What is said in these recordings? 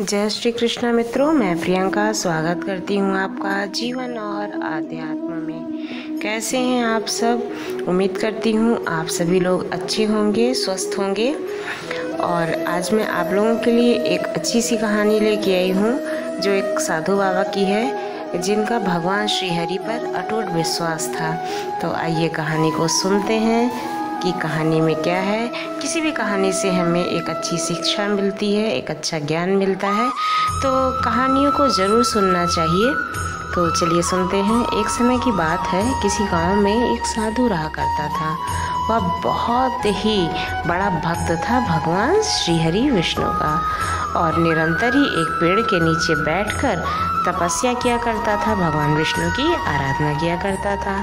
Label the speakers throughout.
Speaker 1: जय श्री कृष्ण मित्रों, मैं प्रियंका स्वागत करती हूँ आपका जीवन और आध्यात्म में। कैसे हैं आप सब? उम्मीद करती हूँ आप सभी लोग अच्छे होंगे, स्वस्थ होंगे। और आज मैं आप लोगों के लिए एक अच्छी सी कहानी लेके आई हूँ जो एक साधु बाबा की है, जिनका भगवान श्री हरि पर अटूट विश्वास था। तो आइए कहानी को सुनते हैं कि कहानी में क्या है। किसी भी कहानी से हमें एक अच्छी शिक्षा मिलती है, एक अच्छा ज्ञान मिलता है, तो कहानियों को ज़रूर सुनना चाहिए। तो चलिए सुनते हैं। एक समय की बात है, किसी गांव में एक साधु रहा करता था। वह बहुत ही बड़ा भक्त था भगवान श्री हरि विष्णु का, और निरंतर ही एक पेड़ के नीचे बैठकर तपस्या किया करता था, भगवान विष्णु की आराधना किया करता था।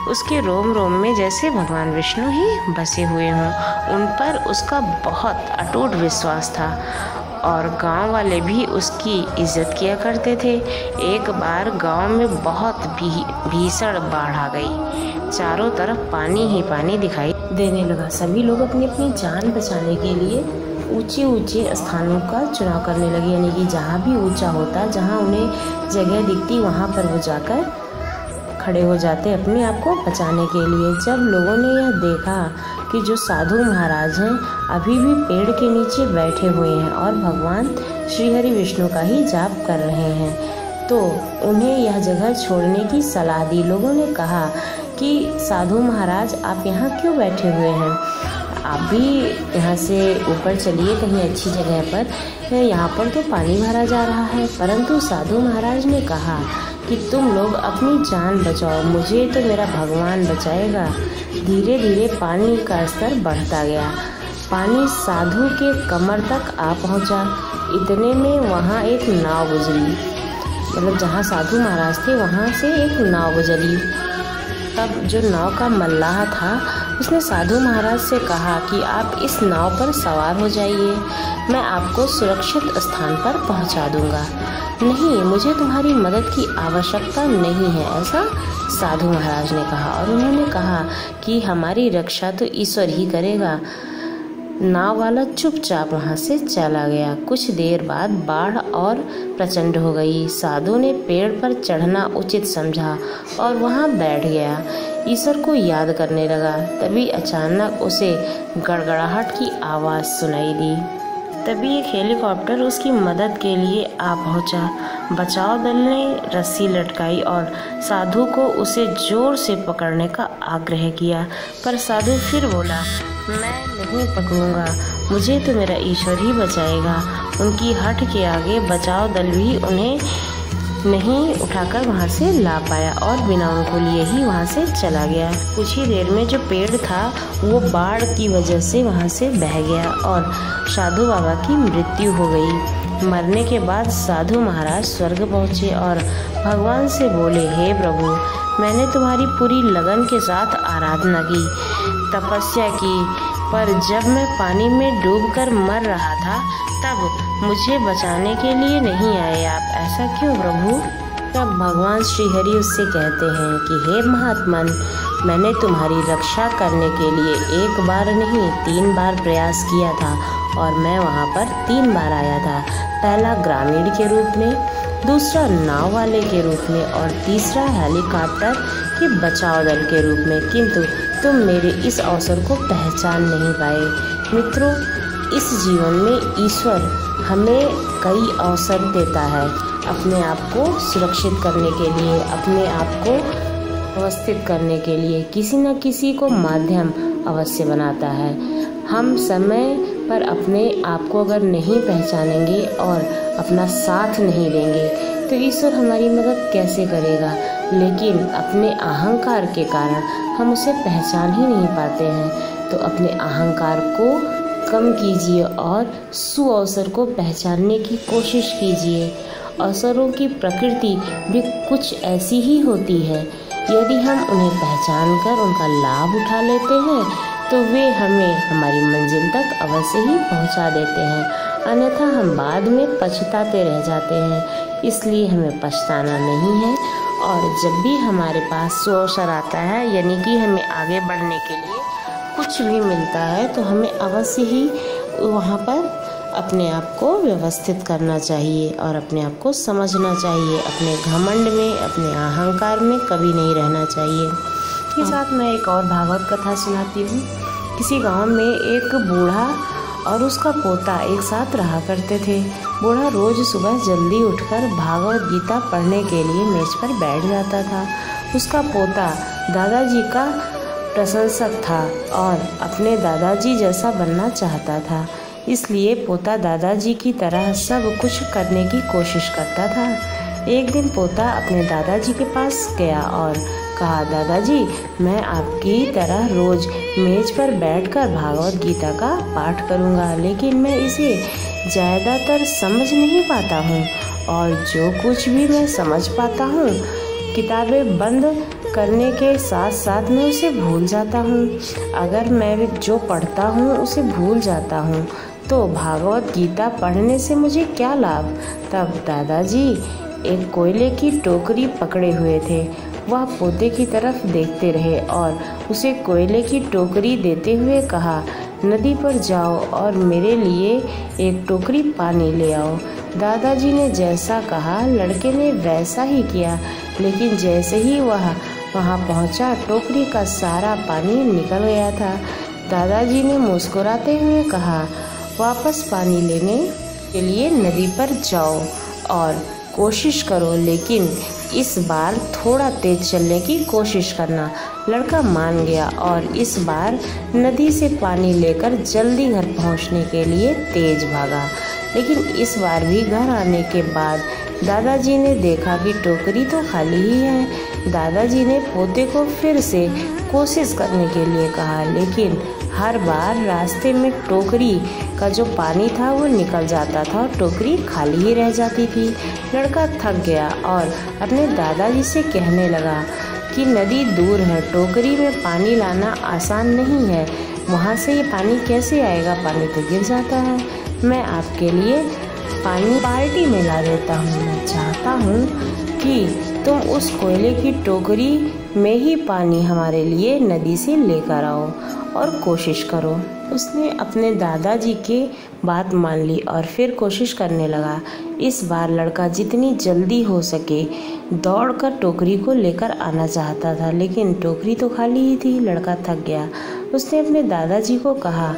Speaker 1: उसके रोम रोम में जैसे भगवान विष्णु ही बसे हुए हों, उन पर उसका बहुत अटूट विश्वास था और गांव वाले भी उसकी इज्जत किया करते थे। एक बार गांव में बहुत भीषण बाढ़ आ गई। चारों तरफ पानी ही पानी दिखाई देने लगा। सभी लोग अपनी अपनी जान बचाने के लिए ऊंचे ऊंचे स्थानों का चुनाव करने लगे, यानी कि जहाँ भी ऊंचा होता, जहाँ उन्हें जगह दिखती, वहाँ पर वो जाकर खड़े हो जाते अपने आप को बचाने के लिए। जब लोगों ने यह देखा कि जो साधु महाराज हैं अभी भी पेड़ के नीचे बैठे हुए हैं और भगवान श्री हरि विष्णु का ही जाप कर रहे हैं, तो उन्हें यह जगह छोड़ने की सलाह दी। लोगों ने कहा कि साधु महाराज, आप यहाँ क्यों बैठे हुए हैं? आप भी यहाँ से ऊपर चलिए कहीं अच्छी जगह पर, यहाँ पर तो पानी भरा जा रहा है। परंतु साधु महाराज ने कहा कि तुम लोग अपनी जान बचाओ, मुझे तो मेरा भगवान बचाएगा। धीरे धीरे पानी का स्तर बढ़ता गया। पानी साधु के कमर तक आ पहुंचा। इतने में वहाँ एक नाव गुजरी, मतलब जहाँ साधु महाराज थे वहाँ से एक नाव गुजरी। तब जो नाव का मल्लाह था उसने साधु महाराज से कहा कि आप इस नाव पर सवार हो जाइए, मैं आपको सुरक्षित स्थान पर पहुंचा दूंगा। नहीं, मुझे तुम्हारी मदद की आवश्यकता नहीं है, ऐसा साधु महाराज ने कहा। और उन्होंने कहा कि हमारी रक्षा तो ईश्वर ही करेगा। नाव वाला चुपचाप वहाँ से चला गया। कुछ देर बाद बाढ़ और प्रचंड हो गई। साधु ने पेड़ पर चढ़ना उचित समझा और वहाँ बैठ गया, ईश्वर को याद करने लगा। तभी अचानक उसे गड़गड़ाहट की आवाज़ सुनाई दी। तभी एक हेलीकॉप्टर उसकी मदद के लिए आ पहुंचा। बचाव दल ने रस्सी लटकाई और साधु को उसे जोर से पकड़ने का आग्रह किया, पर साधु फिर बोला, मैं नहीं पकड़ूंगा, मुझे तो मेरा ईश्वर ही बचाएगा। उनकी हट के आगे बचाव दल भी उन्हें नहीं उठाकर वहाँ से ला पाया और बिना उनको लिए ही वहाँ से चला गया। कुछ ही देर में जो पेड़ था वो बाढ़ की वजह से वहाँ से बह गया और साधु बाबा की मृत्यु हो गई। मरने के बाद साधु महाराज स्वर्ग पहुँचे और भगवान से बोले, हे प्रभु, मैंने तुम्हारी पूरी लगन के साथ आराधना की, तपस्या की, पर जब मैं पानी में डूबकर मर रहा था तब मुझे बचाने के लिए नहीं आए आप, ऐसा क्यों प्रभु? तब भगवान श्री हरि उससे कहते हैं कि हे महात्मन, मैंने तुम्हारी रक्षा करने के लिए एक बार नहीं 3 बार प्रयास किया था और मैं वहाँ पर 3 बार आया था। पहला ग्रामीण के रूप में, दूसरा नाव वाले के रूप में और तीसरा हेलीकॉप्टर के बचाव दल के रूप में, किंतु तुम मेरे इस अवसर को पहचान नहीं पाए। मित्रों, इस जीवन में ईश्वर हमें कई अवसर देता है अपने आप को सुरक्षित करने के लिए, अपने आप को व्यवस्थित करने के लिए। किसी न किसी को माध्यम अवश्य बनाता है। हम समय पर अपने आप को अगर नहीं पहचानेंगे और अपना साथ नहीं देंगे तो ईश्वर हमारी मदद कैसे करेगा? लेकिन अपने अहंकार के कारण हम उसे पहचान ही नहीं पाते हैं। तो अपने अहंकार को कम कीजिए और सुअवसर को पहचानने की कोशिश कीजिए। अवसरों की प्रकृति भी कुछ ऐसी ही होती है। यदि हम उन्हें पहचान कर उनका लाभ उठा लेते हैं तो वे हमें हमारी मंजिल तक अवश्य ही पहुंचा देते हैं, अन्यथा हम बाद में पछताते रह जाते हैं। इसलिए हमें पछताना नहीं है, और जब भी हमारे पास सुअवसर आता है, यानी कि हमें आगे बढ़ने के लिए कुछ भी मिलता है, तो हमें अवश्य ही वहाँ पर अपने आप को व्यवस्थित करना चाहिए और अपने आप को समझना चाहिए। अपने घमंड में, अपने अहंकार में कभी नहीं रहना चाहिए। इसके साथ मैं एक और भागवत कथा सुनाती हूँ। किसी गांव में एक बूढ़ा और उसका पोता एक साथ रहा करते थे। बूढ़ा रोज सुबह जल्दी उठकर भागवत गीता पढ़ने के लिए मेज पर बैठ जाता था। उसका पोता दादाजी का प्रशंसक था और अपने दादाजी जैसा बनना चाहता था, इसलिए पोता दादाजी की तरह सब कुछ करने की कोशिश करता था। एक दिन पोता अपने दादाजी के पास गया और कहा, दादाजी, मैं आपकी तरह रोज मेज पर बैठकर भागवत गीता का पाठ करूंगा, लेकिन मैं इसे ज़्यादातर समझ नहीं पाता हूँ और जो कुछ भी मैं समझ पाता हूँ किताबें बंद करने के साथ साथ मैं उसे भूल जाता हूँ। अगर मैं जो पढ़ता हूँ उसे भूल जाता हूँ तो भागवत गीता पढ़ने से मुझे क्या लाभ। तब दादाजी एक कोयले की टोकरी पकड़े हुए थे। वह पोते की तरफ देखते रहे और उसे कोयले की टोकरी देते हुए कहा, नदी पर जाओ और मेरे लिए एक टोकरी पानी ले आओ। दादाजी ने जैसा कहा लड़के ने वैसा ही किया, लेकिन जैसे ही वह वहाँ पहुँचा टोकरी का सारा पानी निकल गया था। दादाजी ने मुस्कुराते हुए कहा, वापस पानी लेने के लिए नदी पर जाओ और कोशिश करो, लेकिन इस बार थोड़ा तेज चलने की कोशिश करना। लड़का मान गया और इस बार नदी से पानी लेकर जल्दी घर पहुंचने के लिए तेज भागा। लेकिन इस बार भी घर आने के बाद दादाजी ने देखा कि टोकरी तो खाली ही है। दादाजी ने पोते को फिर से कोशिश करने के लिए कहा, लेकिन हर बार रास्ते में टोकरी का जो पानी था वो निकल जाता था और टोकरी खाली ही रह जाती थी। लड़का थक गया और अपने दादाजी से कहने लगा कि नदी दूर है, टोकरी में पानी लाना आसान नहीं है, वहाँ से ये पानी कैसे आएगा, पानी तो गिर जाता है। मैं आपके लिए पानी बाल्टी में ला देता हूँ। मैं चाहता हूँ कि तुम उस कोयले की टोकरी में ही पानी हमारे लिए नदी से लेकर आओ और कोशिश करो। उसने अपने दादाजी की बात मान ली और फिर कोशिश करने लगा। इस बार लड़का जितनी जल्दी हो सके दौड़कर टोकरी को लेकर आना चाहता था, लेकिन टोकरी तो खाली ही थी। लड़का थक गया। उसने अपने दादाजी को कहा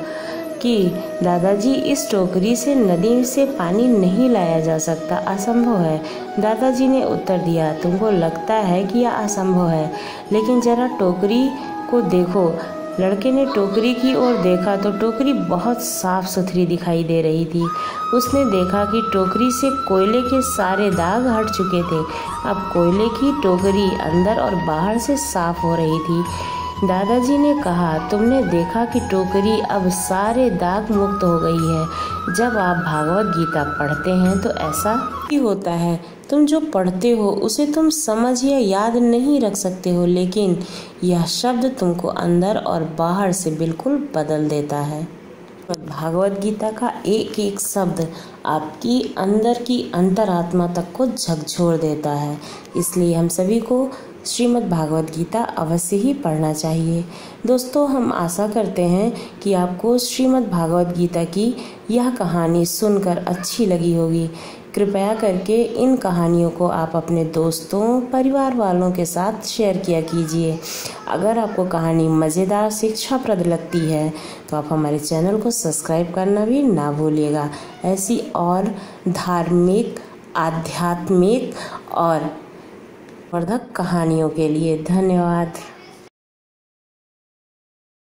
Speaker 1: कि दादाजी, इस टोकरी से नदी से पानी नहीं लाया जा सकता, असंभव है। दादाजी ने उत्तर दिया, तुमको लगता है कि यह असंभव है, लेकिन जरा टोकरी को देखो। लड़के ने टोकरी की ओर देखा तो टोकरी बहुत साफ सुथरी दिखाई दे रही थी। उसने देखा कि टोकरी से कोयले के सारे दाग हट चुके थे। अब कोयले की टोकरी अंदर और बाहर से साफ हो रही थी। दादाजी ने कहा, तुमने देखा कि टोकरी अब सारे दाग मुक्त हो गई है। जब आप भागवत गीता पढ़ते हैं तो ऐसा ही होता है। तुम जो पढ़ते हो उसे तुम समझ या याद नहीं रख सकते हो, लेकिन यह शब्द तुमको अंदर और बाहर से बिल्कुल बदल देता है। भागवत गीता का एक एक शब्द आपकी अंदर की अंतरात्मा तक को झकझोर देता है। इसलिए हम सभी को श्रीमद् भागवत गीता अवश्य ही पढ़ना चाहिए। दोस्तों, हम आशा करते हैं कि आपको श्रीमद् भागवत गीता की यह कहानी सुनकर अच्छी लगी होगी। कृपया करके इन कहानियों को आप अपने दोस्तों, परिवार वालों के साथ शेयर किया कीजिए। अगर आपको कहानी मज़ेदार, शिक्षाप्रद लगती है तो आप हमारे चैनल को सब्सक्राइब करना भी ना भूलिएगा। ऐसी और धार्मिक, आध्यात्मिक और वर्धक कहानियों के लिए धन्यवाद।